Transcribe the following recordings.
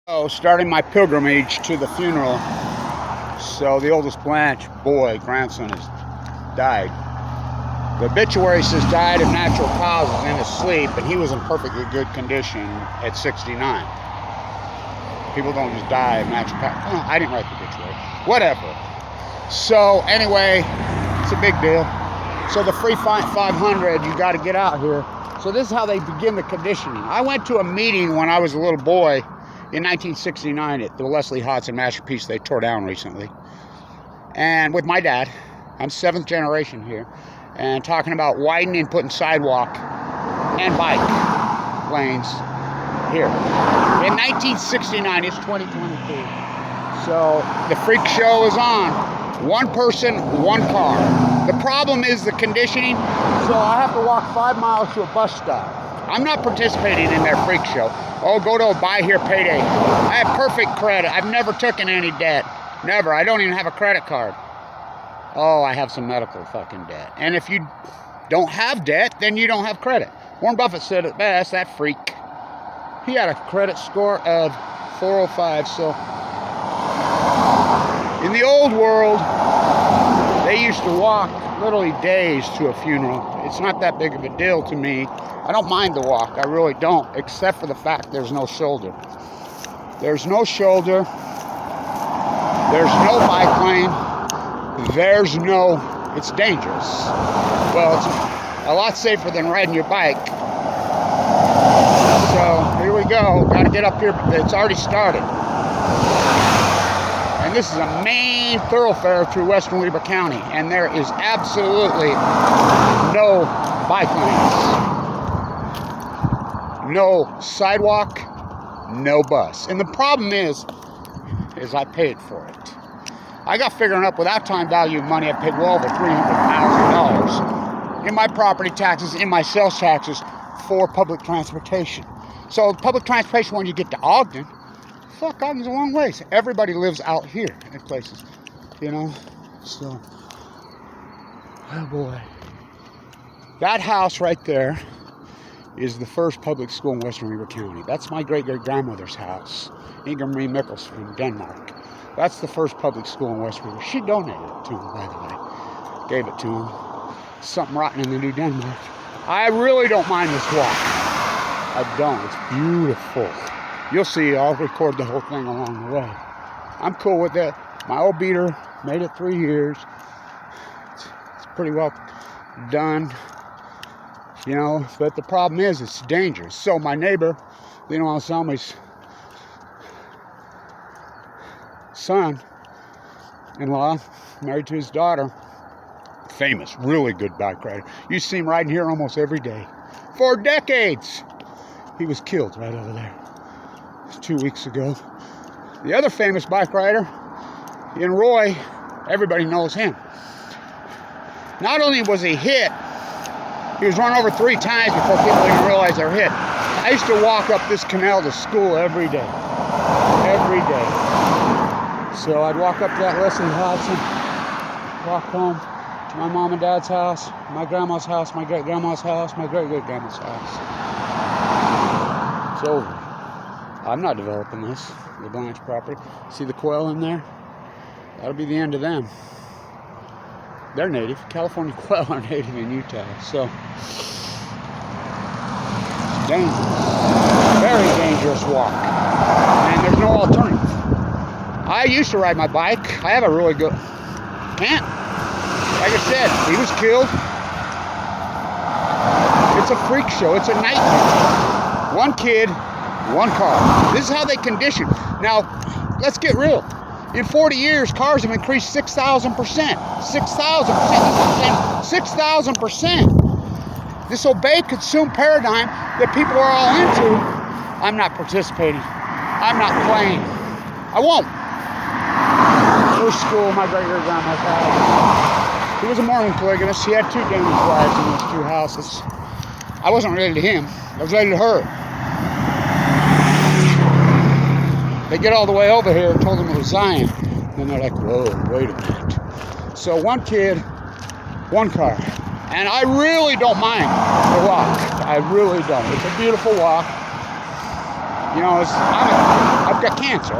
So, starting my pilgrimage to the funeral. So, the oldest Blanche boy, grandson, has died. The obituary says died of natural causes in his sleep, and he was in perfectly good condition at 69. People don't just die of natural causes. Oh, I didn't write the obituary. Whatever. So, anyway, it's a big deal. So, the free 500, you got to get out here. So, this is how they begin the conditioning. I went to a meeting when I was a little boy in 1969 at the Leslie Hodson masterpiece they tore down recently. And with my dad, I'm 7th generation here, and talking about widening, putting sidewalk and bike lanes here. In 1969, it's 2022. So the freak show is on. One person, one car. The problem is the conditioning, so I have to walk 5 miles to a bus stop. I'm not participating in their freak show. Oh, go to a buy here payday. I have perfect credit. I've never taken any debt. Never. I don't even have a credit card. Oh, I have some medical fucking debt. And if you don't have debt, then you don't have credit. Warren Buffett said it best, that freak. He had a credit score of 405. So, in the old world, they used to walk literally days to a funeral. It's not that big of a deal to me. I don't mind the walk, I really don't, except for the fact there's no shoulder. There's no shoulder, there's no bike lane, it's dangerous. Well, it's a lot safer than riding your bike. So, here we go, gotta get up here, it's already started. And this is a main thoroughfare through western Weber County, and there is absolutely no bike lanes. No sidewalk, no bus. And the problem is I paid for it. I got figuring up without time value of money, I paid well over $300,000 in my property taxes, in my sales taxes for public transportation. So public transportation, when you get to Ogden, fuck, Ogden's a long ways. Everybody lives out here in places, you know? So, oh boy. That house right there is the first public school in western Weber County. That's my great-great-grandmother's house, Inga Marie Mikkels from Denmark. That's the first public school in West Weber. She donated it to him, by the way. Gave it to him. Something rotten in the New Denmark. I really don't mind this walk. I don't. It's beautiful. You'll see, I'll record the whole thing along the way. I'm cool with it. My old beater made it 3 years. It's pretty well done. You know, but the problem is it's dangerous. So my neighbor, Lino Alsalmi's son-in-law, married to his daughter, famous, really good bike rider. You see him riding here almost every day. For decades. He was killed right over there 2 weeks ago. The other famous bike rider, in Roy, everybody knows him. Not only was he hit, he was run over 3 times before people even realized they were hit. I used to walk up this canal to school every day. Every day. So I'd walk up to that Leslie Hodson, walk home to my mom and dad's house, my grandma's house, my great-grandma's house, my great-great-grandma's house. It's over. I'm not developing this, the Blanche property. See the quail in there? That'll be the end of them. They're native. California quail are native in Utah. So, dangerous. Very dangerous walk. And there's no alternative. I used to ride my bike. I have a really good... Can't. Like I said, he was killed. It's a freak show. It's a nightmare. One kid, one car. This is how they condition. Now, let's get real. In 40 years, cars have increased 6,000%. 6,000%. 6,000%. This obey, consume paradigm that people are all into, I'm not participating. I'm not playing. I won't. First school, my great-great-grandma's house. He was a Mormon polygamist. He had 2 Danish wives in those 2 houses. I wasn't related to him. I was related to her. They get all the way over here and told them it was Zion. And they're like, whoa, wait a minute. So one kid, one car. And I really don't mind the walk. I really don't. It's a beautiful walk. You know, I've got cancer.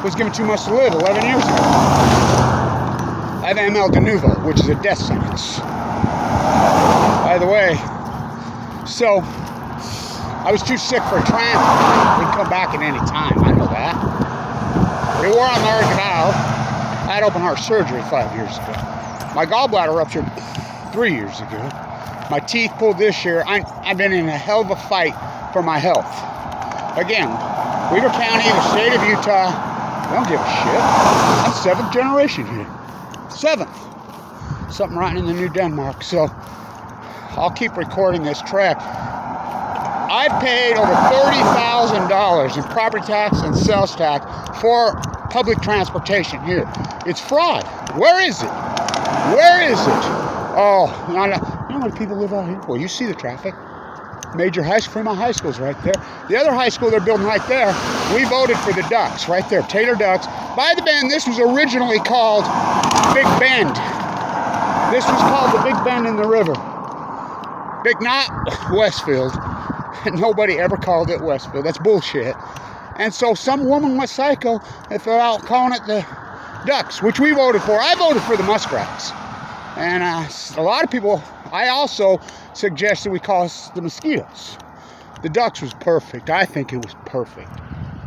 Was given too much to live 11 years ago. I have ML de novo, which is a death sentence. By the way, so I was too sick for a transplant. We can come back at any time. I know that. They wore on American Idol. I had open heart surgery 5 years ago. My gallbladder ruptured 3 years ago. My teeth pulled this year. I've been in a hell of a fight for my health. Again, Weaver County, the state of Utah, I don't give a shit. I'm 7th generation here. 7th. Something right in the New Denmark. So I'll keep recording this track. I've paid over $30,000 in property tax and sales tax for public transportation here. It's fraud. Where is it? Where is it? Oh, you know how many people live out here? Well, you see the traffic. Major high school, Fremont High School's right there. The other high school they're building right there, we voted for the Ducks, right there, Taylor Ducks. By the Bend, this was originally called Big Bend. This was called the Big Bend in the river. Not Westfield. Nobody ever called it Westfield. That's bullshit. And so some woman went psycho and they're out calling it the Ducks, which we voted for. I voted for the Muskrats. And a lot of people, I also suggested we call us the Mosquitoes. The Ducks was perfect. I think it was perfect.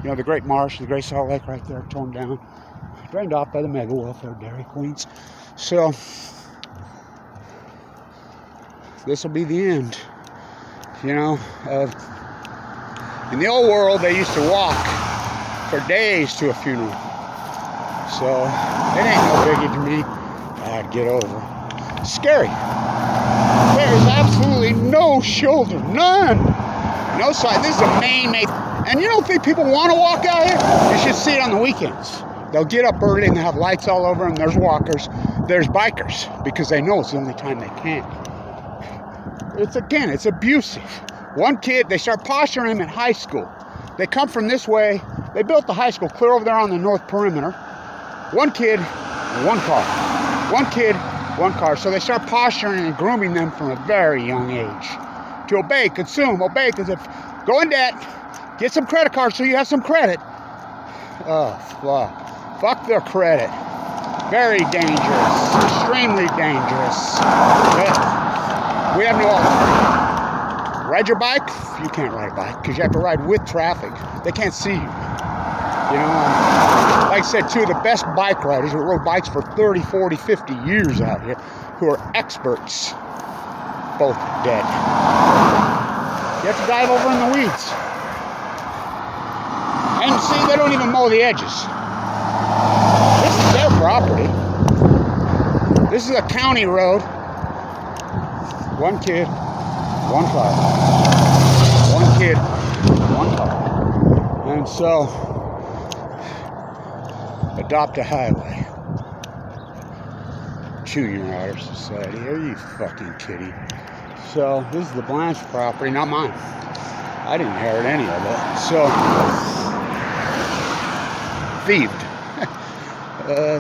You know, the Great Marsh, the Great Salt Lake right there, torn down, drained off by the mega welfare Dairy Queens. So this will be the end, you know, of, in the old world, they used to walk for days to a funeral. So it ain't no biggie to me. I'd get over. Scary. There is absolutely no shoulder, none. No side. This is a main. And you don't think people want to walk out here? You should see it on the weekends. They'll get up early and they have lights all over them. There's walkers. There's bikers because they know it's the only time they can. It's abusive. One kid, they start posturing him in high school. They come from this way. They built the high school clear over there on the north perimeter. One kid, one car. One kid, one car. So they start posturing and grooming them from a very young age. To obey, consume, obey, because if go in debt, get some credit cards so you have some credit. Oh, fuck. Fuck their credit. Very dangerous. Extremely dangerous. We have no alternative. Ride your bike? You can't ride a bike because you have to ride with traffic. They can't see you. You know, like I said, two of the best bike riders who rode bikes for 30, 40, 50 years out here, who are experts, both dead. You have to dive over in the weeds. And see, they don't even mow the edges. This is their property. This is a county road. One kid, one car. One kid, one car. And so, adopt a highway. Junior Honor Society. Are you fucking kidding? So, this is the Blanche property, not mine. I didn't inherit any of it. So, thieved.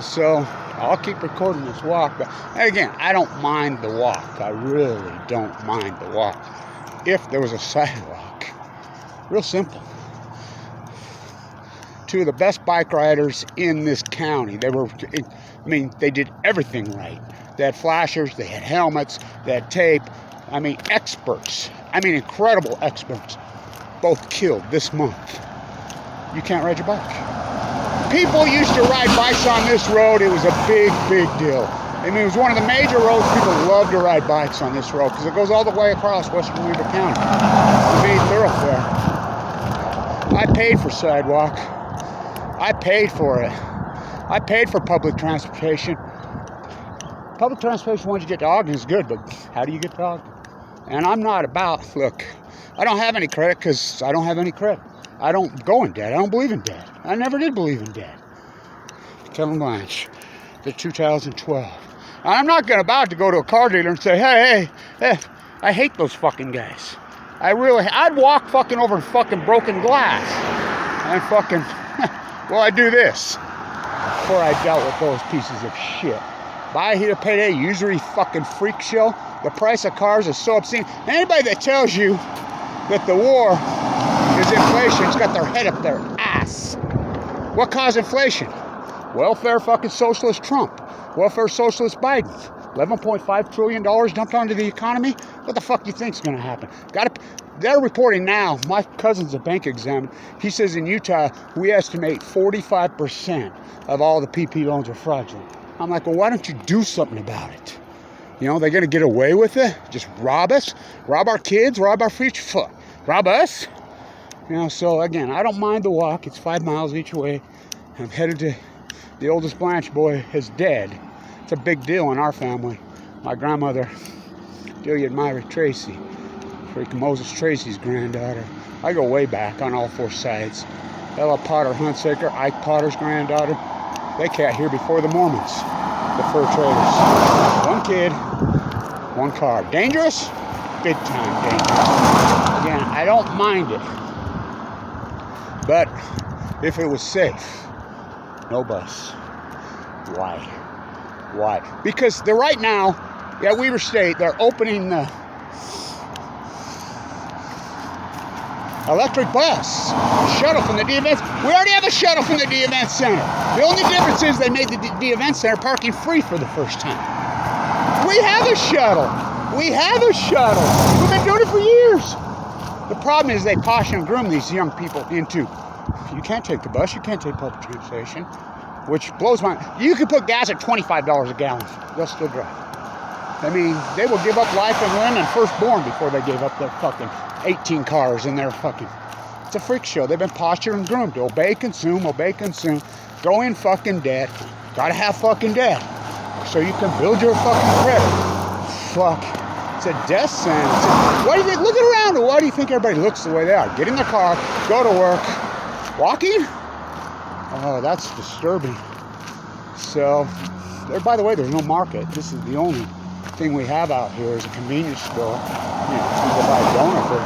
So, I'll keep recording this walk. But again, I don't mind the walk. I really don't mind the walk. If there was a sidewalk. Real simple. Two of the best bike riders in this county. They did everything right. They had flashers, they had helmets, they had tape. Experts. Incredible experts. Both killed this month. You can't ride your bike. People used to ride bikes on this road. It was a big, big deal. It was one of the major roads. People love to ride bikes on this road because it goes all the way across western Weaver County. It's a main thoroughfare. I paid for sidewalk. I paid for it. I paid for public transportation. Public transportation once you get to Ogden is good, but how do you get to Ogden? And I'm not about, look, I don't have any credit because I don't have any credit. I don't go in debt. I don't believe in debt. I never did believe in debt. Kevin Blanche, the 2012. I'm not about to go to a car dealer and say, hey, I hate those fucking guys. I'd walk fucking over fucking broken glass. And fucking, well, I do this. Before I dealt with those pieces of shit. Buy here, payday, usury fucking freak show. The price of cars is so obscene. Anybody that tells you that the war is inflation, it's got their head up their ass. What caused inflation? Welfare fucking socialist Trump. Welfare socialist Biden. $11.5 trillion dumped onto the economy. What the fuck do you think's going to happen? They're reporting now. My cousin's a bank examiner. He says in Utah, we estimate 45% of all the PP loans are fraudulent. I'm like, well, why don't you do something about it? You know, they're going to get away with it? Just rob us? Rob our kids? Rob our future? Fuck. Rob us? You know, so again, I don't mind the walk. It's 5 miles each way. I'm headed to the oldest Blanche boy is dead. It's a big deal in our family. My grandmother, Delia Myra Tracy, freaking Moses Tracy's granddaughter. I go way back on all 4 sides. Ella Potter Hunsaker, Ike Potter's granddaughter. They got here before the Mormons, the fur traders. 1 kid, 1 car. Dangerous? Big time dangerous. Again, I don't mind it. But if it was safe, no bus. Why? Why? Because they're right now, at Weber State, they're opening the electric bus shuttle from the D-Events. We already have a shuttle from the D-Event Center. The only difference is they made the D-Event Center parking free for the first time. We have a shuttle. We have a shuttle. We've been doing it for years. The problem is they posh and groom these young people into, you can't take the bus, you can't take public transportation, which blows my mind. You can put gas at $25 a gallon. They'll still drive. I mean, they will give up life and limb and firstborn before they gave up their fucking 18 cars and their fucking... It's a freak show. They've been postured and groomed to obey, consume, go in fucking debt. Gotta have fucking debt so you can build your fucking credit. Fuck. It's a death sentence. Why do you think? Look around. Why do you think everybody looks the way they are? Get in the car, go to work. Walking? Oh, that's disturbing. So, there. By the way, there's no market. This is the only thing we have out here is a convenience store. You know, you can go buy a donut for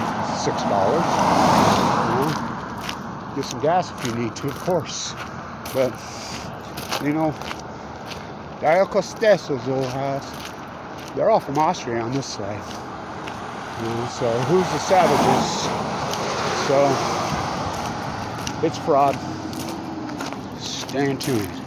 $6. You know, get some gas if you need to, of course. But, you know, Dario Costeso's old house, they're all from Austria on this side. You know, so who's the savages? So, it's fraud. Stay tuned.